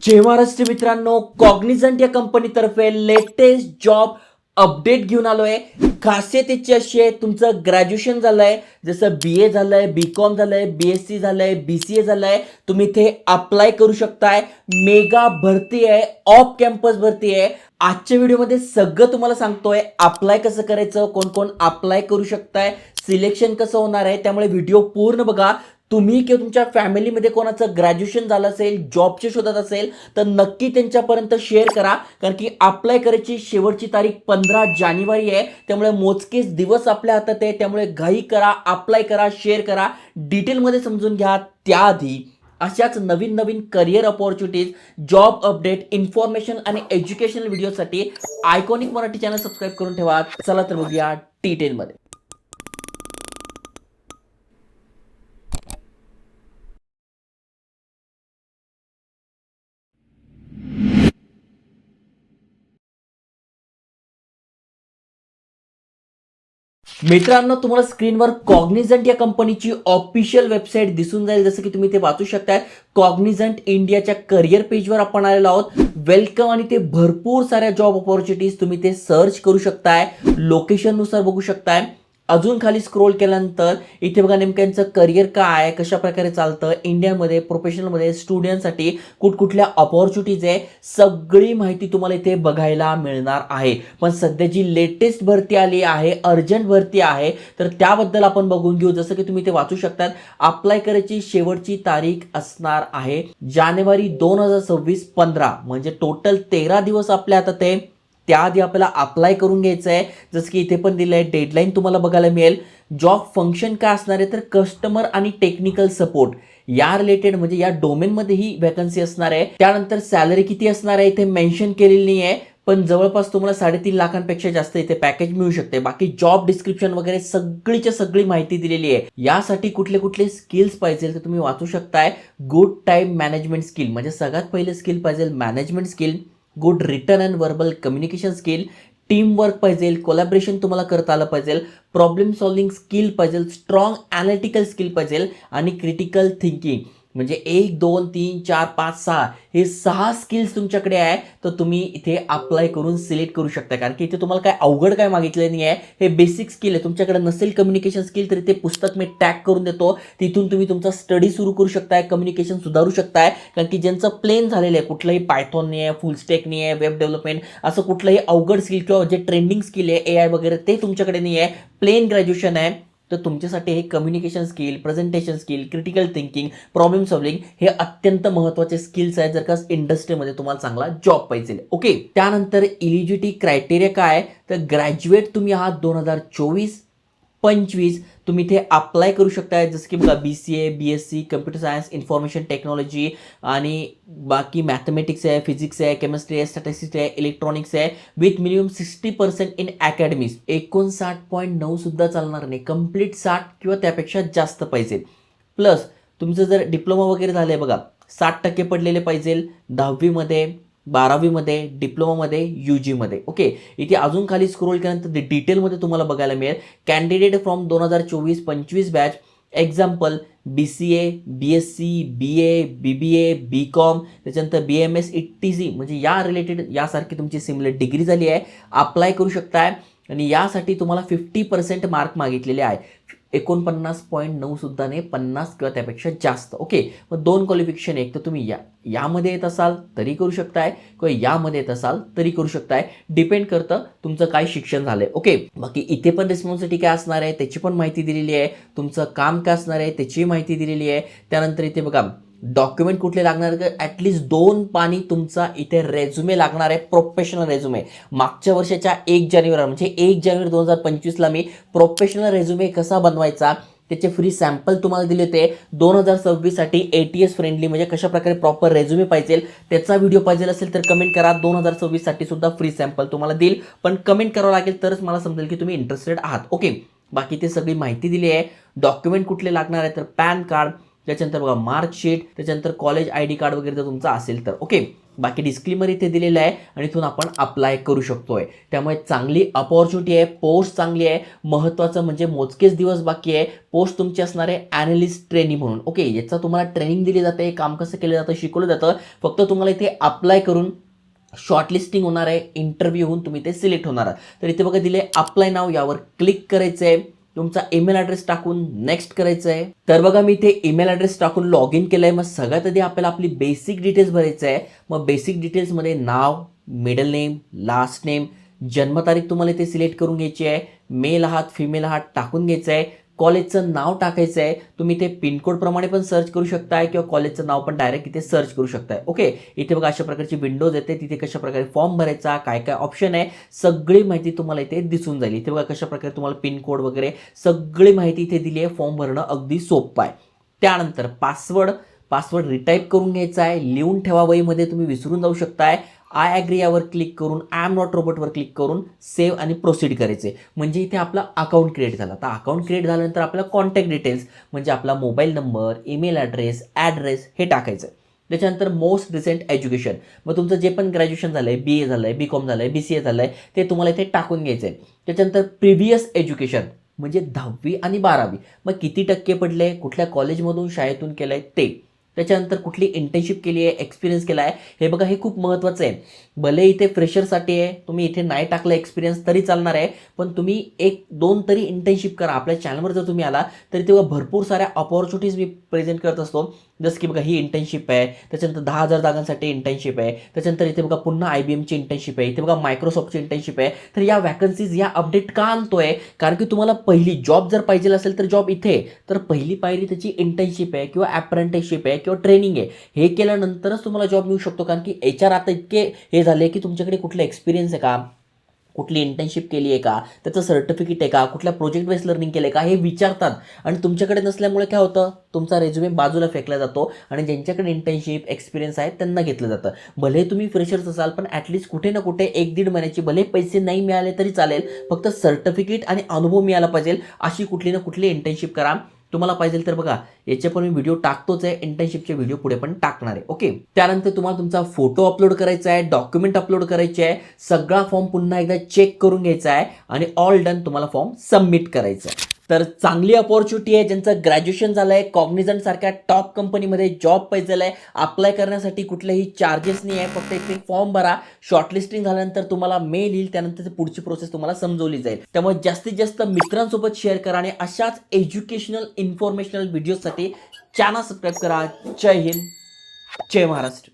जय महाराष्ट्र मित्रांनो, कॉग्निझंट या कंपनीतर्फे लेटेस्ट जॉब अपडेट घेऊन आलोय. खासियत याची अशी आहे, तुमचं ग्रॅज्युएशन झालंय, जसं BA झालंय, BCom झालंय, BSc झालंय, BCA झालंय, तुम्ही इथे अप्लाय करू शकताय. मेगा भरती आहे, ऑफ कॅम्पस भरती आहे. आजच्या व्हिडिओमध्ये सगळं तुम्हाला सांगतोय. अप्लाय कसं करायचं, कोण कोण अप्लाय करू शकताय, सिलेक्शन कसं होणार आहे, त्यामुळे व्हिडिओ पूर्ण बघा. तुम्ही किंवा तुमच्या फॅमिलीमध्ये कोणाचं ग्रॅज्युएशन झालं असेल, जॉबचे शोधात असेल, तर नक्की त्यांच्यापर्यंत शेअर करा. कारण की अप्लाय करायची शेवटची तारीख 15 जानेवारी आहे. त्यामुळे मोजकेच दिवस आपल्या हातात आहे. त्यामुळे घाई करा, अप्लाय करा, शेअर करा, डिटेलमध्ये समजून घ्या. त्याआधी अशाच नवीन नवीन career opportunities, job update, information आणि एज्युकेशनल व्हिडिओसाठी आयकॉनिक मराठी चॅनल सबस्क्राईब करून ठेवा. चला तर बघूया डिटेलमध्ये. मित्रांनो, तुम्हाला स्क्रीनवर कॉग्निझंट या कंपनीची ऑफिशियल वेबसाईट दिसून जाईल. जसं की तुम्ही ते वाचू शकताय. कॉग्निझंट इंडियाच्या करिअर पेजवर आपण आलेलो आहोत. वेलकम. आणि ते भरपूर साऱ्या जॉब अपॉर्च्युनिटीज तुम्ही ते सर्च करू शकताय, लोकेशननुसार बघू शकताय. अजून खाली स्क्रोल केल्यानंतर इथे बघा नेमकं यांचं करिअर काय आहे, कशा प्रकारे चालतं, इंडियामध्ये प्रोफेशनलमध्ये स्टुडंटसाठी कुठकुठल्या अपॉर्च्युनिटीज आहे, सगळी माहिती तुम्हाला इथे बघायला मिळणार आहे. पण सध्या जी लेटेस्ट भरती आली आहे, अर्जंट भरती आहे, तर त्याबद्दल आपण बघून घेऊ. जसं की तुम्ही ते वाचू शकतात, अप्लाय करायची शेवटची तारीख असणार आहे जानेवारी 2026 15, म्हणजे टोटल 13 दिवस आपल्या हातात आहे. त्याआधी आपल्याला अप्लाय करून घ्यायचं आहे. जसं की इथे पण दिलं आहे, डेडलाईन तुम्हाला बघायला मिळेल. जॉब फंक्शन काय असणार आहे, तर कस्टमर आणि टेक्निकल सपोर्ट या रिलेटेड, म्हणजे या डोमेनमध्ये ही वॅकन्सी असणार आहे. त्यानंतर सॅलरी किती असणार आहे इथे मेन्शन केलेली नाही आहे, पण जवळपास तुम्हाला 3.5 लाखांपेक्षा जास्त इथे पॅकेज मिळू शकते. बाकी जॉब डिस्क्रिप्शन वगैरे सगळीच्या सगळी माहिती दिलेली आहे. यासाठी कुठले कुठले स्किल्स पाहिजे तर तुम्ही वाचू शकताय. गुड टाइम मॅनेजमेंट स्किल, म्हणजे सगळ्यात पहिले स्किल पाहिजे management skill. Good written and verbal communication skill. Team work पाहिजे, कोलॅबरेशन तुम्हाला करता आलं पाहिजे, प्रॉब्लेम सॉल्विंग स्किल पाहिजे, स्ट्रॉंग ॲनालिटिकल स्किल पाहिजे आणि क्रिटिकल थिंकिंग. म्हणजे 1 2 3 4 5 6 हे 6 स्किल्स तुमच्याकडे आहे, तर तुम्ही इथे अप्लाय करून सिलेक्ट करू शकता. कारण की इथे तुम्हाला काय अवघड काय मागितलं नाही आहे, हे बेसिक स्किल आहे. तुमच्याकडे नसेल कम्युनिकेशन स्किल तर इथे पुस्तक मी टॅग करून देतो, तिथून तुम्ही तुमचा स्टडी सुरू करू शकताय, कम्युनिकेशन सुधारू शकताय. कारण की ज्यांचं प्लेन झालेलं आहे, कुठलंही पायथॉन नाही आहे, फुल स्टॅक नाही आहे, वेब डेव्हलपमेंट असं कुठलंही अवघड स्किल किंवा जे ट्रेंडिंग स्किल आहे AI वगैरे, ते तुमच्याकडे नाही आहे, प्लेन ग्रॅज्युएशन आहे, तर तुमच्यासाठी हे communication skill, presentation skill, critical thinking, problem solving हे अत्यंत महत्त्वाचे स्किल्स आहेत, जर का इंडस्ट्रीमध्ये तुम्हाला चांगला जॉब पाहिजे. ओके. त्यानंतर इलिजिबिलिटी क्रायटेरिया काय, तर ग्रॅज्युएट तुम्ही आहात 2024-25, तुम्ही इथे अप्लाय करू शकताय. जसं की बघा, BCA, BSc, computer science, information technology आणि बाकी मॅथमॅटिक्स आहे, फिजिक्स आहे, केमिस्ट्री आहे, स्टॅटिस्टिक्स आहे, इलेक्ट्रॉनिक्स आहे, विथ मिनिमम 60% इन अकॅडमिक्स. 59.9 सुद्धा चालणार नाही, कंप्लीट 60 किंवा त्यापेक्षा जास्त पाहिजे. प्लस तुमचं जर डिप्लोमा वगैरे झालंय बघा, 60% पडलेले पाहिजे 10वीमध्ये, 12वीमध्ये, डिप्लोमामध्ये, UGमध्ये. ओके. इथे अजून खाली स्क्रोल केल्यानंतर डिटेलमध्ये तुम्हाला बघायला मिळेल. Candidate from 2024-25 batch, example BCA, BSc, BA, BBA, BCom, त्याच्यानंतर BMS ETC, म्हणजे या रिलेटेड यासारखी तुमची सिमिलर डिग्री झाली आहे, अप्लाय करू शकताय. आणि यासाठी तुम्हाला 50% मार्क मागितलेले आहे. 49.9 सुद्धा नाही, 50 किंवा त्यापेक्षा जास्त. ओके. मग 2 क्वालिफिकेशन, एक तर तुम्ही यामध्ये येत असाल तरी करू शकताय, किंवा यामध्ये येत असाल तरी करू शकताय. डिपेंड करतं तुमचं काय शिक्षण झालंय. ओके. बाकी इथे पण रिस्पॉन्सिबिलिटी काय असणार आहे त्याची पण माहिती दिलेली आहे, तुमचं काम काय असणार आहे त्याची माहिती दिलेली आहे. त्यानंतर इथे बघा, डॉक्युमेंट कुठले लागणार, ॲटलिस्ट 2 पानी तुमचा इथे रेझ्युमे लागणार आहे, प्रोफेशनल रेझ्युमे. मागच्या वर्षाच्या 1 जानेवारी, म्हणजे 1 जानेवारी 2025ला मी प्रोफेशनल रेझ्युमे कसा बनवायचा त्याचे फ्री सॅम्पल तुम्हाला दिले होते. 2026 साठी ATS फ्रेंडली, म्हणजे कशा प्रकारे प्रॉपर रेझ्युमे पाहिजे त्याचा व्हिडिओ पाहिजे असेल तर कमेंट करा. 2026 साठी सुद्धा फ्री सॅम्पल तुम्हाला देईल, पण कमेंट करावं लागेल तरच मला समजेल की तुम्ही इंटरेस्टेड आहात. ओके. बाकी ते सगळी माहिती दिली आहे. डॉक्युमेंट कुठले लागणार आहे, तर पॅन कार्ड, त्याच्यानंतर बघा मार्कशीट, त्याच्यानंतर कॉलेज ID कार्ड वगैरे जर तुमचं असेल तर. ओके, बाकी डिस्क्लेमर इथे दिलेलं आहे आणि इथून आपण अप्लाय करू शकतोय. त्यामुळे चांगली अपॉर्च्युनिटी आहे, पोस्ट चांगली आहे. महत्त्वाचं म्हणजे मोजकेच दिवस बाकी आहे. पोस्ट तुमची असणार आहे ॲनालिस्ट ट्रेनी म्हणून. ओके, याचा तुम्हाला ट्रेनिंग दिली जाते, काम कसं केलं जातं शिकवलं जातं. फक्त तुम्हाला इथे अप्लाय करून शॉर्टलिस्टिंग होणार आहे, इंटरव्ह्यू होऊन तुम्ही ते सिलेक्ट होणार आहात. तर इथे बघा दिले अप्लाय नाव, यावर क्लिक करायचं आहे. तुमचा ईमेल ॲड्रेस टाकून नेक्स्ट करायचं आहे. तर बघा मी इथे ईमेल ॲड्रेस टाकून लॉग इन केलं आहे. मग सगळ्यात आधी आपल्याला आपली बेसिक डिटेल्स भरायचं आहे. मग बेसिक डिटेल्समध्ये नाव, मिडल नेम, लास्ट नेम, जन्मतारीख तुम्हाला इथे सिलेक्ट करून घ्यायची आहे. मेल आहात फिमेल आहात टाकून घ्यायचं आहे. कॉलेजचं नाव टाकायचं आहे. तुम्ही ते पिनकोड प्रमाणे पण सर्च करू शकताय किंवा कॉलेजचं नाव पण डायरेक्ट इथे सर्च करू शकताय. ओके, इथे बघा अशा प्रकारची विंडोज येते, तिथे कशा प्रकारे फॉर्म भरायचा, काय काय ऑप्शन आहे, सगळी माहिती तुम्हाला इथे दिसून जाईल. इथे बघा कशा प्रकारे तुम्हाला पिनकोड वगैरे सगळी माहिती इथे दिली आहे. फॉर्म भरणं अगदी सोपं आहे. त्यानंतर पासवर्ड रिटाईप करून घ्यायचा आहे, लिहून ठेवा वहीमध्ये, तुम्ही विसरून जाऊ शकताय. आय ॲग्री यावर क्लिक करून आय एम नॉट रोबोटवर क्लिक करून सेव्ह आणि प्रोसीड करायचे. म्हणजे इथे आपला अकाउंट क्रिएट झाला. तर अकाउंट क्रिएट झाल्यानंतर आपल्याला कॉन्टॅक्ट डिटेल्स म्हणजे आपला मोबाईल नंबर, ईमेल ॲड्रेस हे टाकायचं. त्याच्यानंतर मोस्ट रिसेंट एज्युकेशन, मग तुमचं जे पण ग्रॅज्युएशन झालं आहे, BA झालं आहे, BCom झालं आहे, BCA झालं आहे, ते तुम्हाला इथे टाकून घ्यायचं आहे. त्याच्यानंतर प्रिव्हियस एज्युकेशन म्हणजे 10वी आणि 12वी, मग किती टक्के पडले, कुठल्या कॉलेजमधून शाळेतून केलं आहे ते. त्याच्यानंतर कुठली इंटर्नशिप केली आहे, एक्सपिरियन्स केला आहे, हे बघा हे खूप महत्त्वाचं आहे. भले इथे फ्रेशरसाठी आहे, तुम्ही इथे नाही टाकलं एक्सपिरियन्स तरी चालणार आहे, पण तुम्ही 1-2 तरी इंटर्नशिप करा. आपल्या चॅनलवर जर तुम्ही आला तरी तेव्हा भरपूर साऱ्या अपॉर्च्युनिटीज मी प्रेझेंट करत असतो. जसं की बघा ही इंटर्नशिप आहे, त्याच्यानंतर 10,000 जागांसाठी इंटर्नशिप आहे, त्याच्यानंतर इथे बघा पुन्हा IBMची इंटर्नशिप आहे, इथे बघा मायक्रोसॉफ्टची इंटर्नशिप आहे. तर या वॅकन्सीज या अपडेट का आणतोय, कारण की तुम्हाला पहिली जॉब जर पाहिजे असेल तर जॉब इथे, तर पहिली पायरी त्याची इंटर्नशिप आहे किंवा अप्रेंटिसशिप आहे किंवा ट्रेनिंग आहे. हे केल्यानंतरच तुम्हाला जॉब मिळू शकतो. कारण की HR आता इतके हे झाले की तुमच्याकडे कुठला एक्सपिरियन्स आहे का, कुठली इंटर्नशिप केली आहे का, त्याचं सर्टिफिकेट आहे का, कुठल्या प्रोजेक्ट बेस्ड लर्निंग केलं आहे का, हे विचारतात. आणि तुमच्याकडे नसल्यामुळे काय होतं, तुमचा रेझ्युमे बाजूला फेकला जातो आणि ज्यांच्याकडे इंटर्नशिप एक्सपिरियन्स आहे त्यांना घेतलं जातं. भले तुम्ही फ्रेशर्स असाल पण ॲटलिस्ट कुठे ना कुठे 1-1.5 महिन्याची भले पैसे नाही मिळाले तरी चालेल, फक्त सर्टिफिकेट आणि अनुभव मिळाला पाहिजे अशी कुठली ना कुठली इंटर्नशिप करा. तुम्हाला पाहिजे तर बघा याचे पण मी व्हिडिओ टाकतोच आहे, इंटर्नशिपचे व्हिडिओ पुढे पण टाकणार आहे. ओके, त्यानंतर तुम्हाला तुमचा फोटो अपलोड करायचा आहे, डॉक्युमेंट अपलोड करायचे आहे, सगळा फॉर्म पुन्हा एकदा चेक करून घ्यायचा आहे आणि ऑल डन तुम्हाला फॉर्म सबमिट करायचा आहे. तर चांगली अपॉर्च्युनिटी आहे. ज्यांचं ग्रॅज्युएशन झालं आहे, कॉग्निझंट सारख्या टॉप कंपनीमध्ये जॉब पाहिजे आहे, अप्लाय करण्यासाठी कुठलेही चार्जेस नाही आहे. फक्त इथे फॉर्म भरा, शॉर्टलिस्टिंग झाल्यानंतर तुम्हाला मेल येईल, त्यानंतर पुढची प्रोसेस तुम्हाला समजवली जाईल. त्यामुळे जास्तीत जास्त मित्रांसोबत शेअर करा आणि अशाच एज्युकेशनल इन्फॉर्मेशनल व्हिडिओसाठी चॅनल सबस्क्राईब करा. जय हिंद, जय महाराष्ट्र.